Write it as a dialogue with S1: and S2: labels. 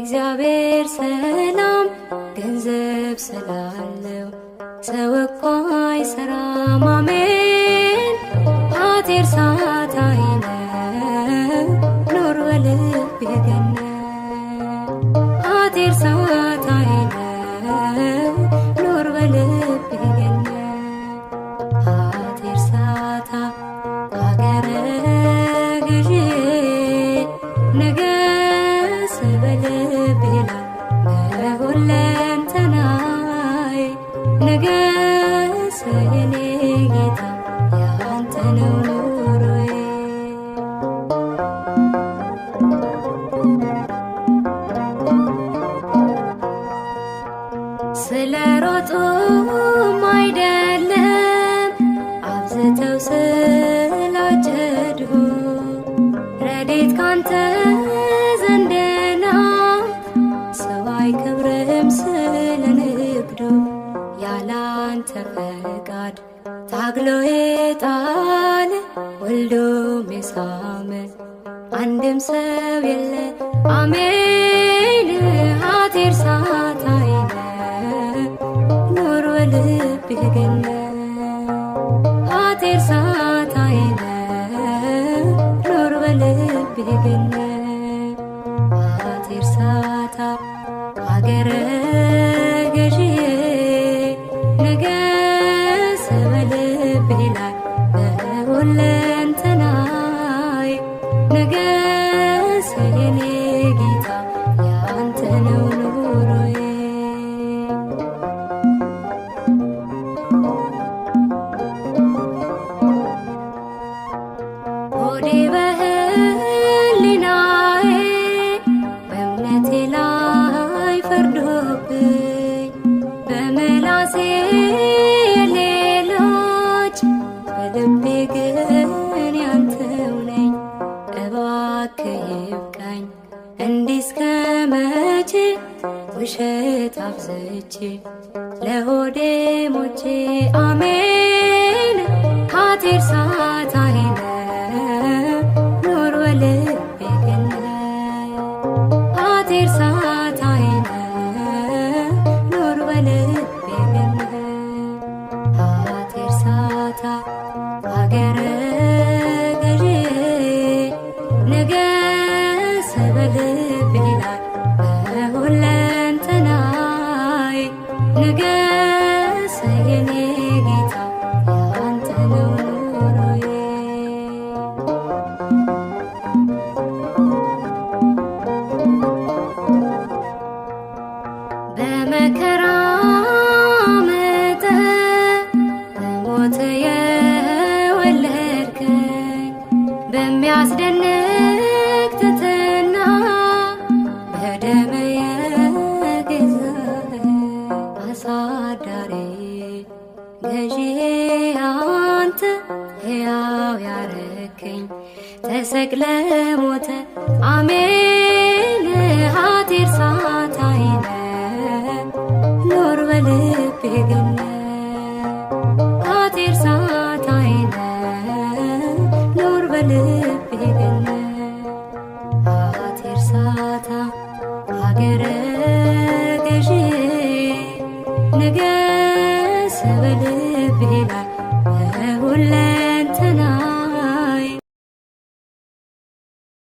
S1: የእግዚአብሔር ሰላም ገንዘብ ስላለው ሰው እኮ አይሰራም። አሜን ኃጢር ሳታይነ ኑር በልብህ ገነት ኃጢር ሳታይነ ኑር በልብህ ገነት ኃጢር ሳታ አገረ ገዢ ንገስ በልብህ ላይ በሁለንተናይ ንገስ የኔ ጌታ ያንተ ነው ኑሮዬ። ስለ ሮጡም አይደለም አብዝተው ስላጨድሁ ረድኤት ካንተ ዘንድ ናት ሰው አይከብርም ስለ ንግዱ ያላንተ ፈቃድ ታግሎ የጣለ ወልዶም የሳመ አንድም ሰው የለ። አሜን ኃጢር ሳታይነ ኑር በልብህ ገነት ኃጢር ሳታይነ ኑር በልብህ ገነት ኃጢር ሳታ አገረ ገዢ ንገስ በልብህ ላይ በሁለንተናይ ንገስ የኔ ጌታ ያንተ ነው ኑሮዬ። ሆዴ በህሊናዬ በእምነቴ ላይ ፈርዶብኝ በምላሴ የሌሎች በልቤ ግን ያንተው ነኝ። እባክህ ይብቃኝ እንዲህ እስከ መቼ ውሸት አብዝቼ ለሆዴ ሞቼ። አሜን ኃጢር ሳታይነ ኑር በልብህ ገነት ኃጢር ሳታይነ ኑር በልብህ ገነት ኃጢር ሳታ አገረ ገዢ ንገስ በልብህ ላይ በሁለንተናይ ንገስ የኔ ጌታ ያንተ ነው ኑሮዬ። በመከራ መጠን በሞት የወለድከኝ በሚያስደንቅ ትሕትና በደም የገዛኸኝ አሳዳሪ ገዢ አንተ ሕያው ያረከኝ ተሰቅለ ሞተ። አሜን ኃጢር ሳታይነ ኑር በልብህ ገነት ኃጢር ሳታይነ ኑር በልብህ ገነት ኃጢር ሳታ አገረ ገዢ ንገስ በልብህ ላይ በሁለ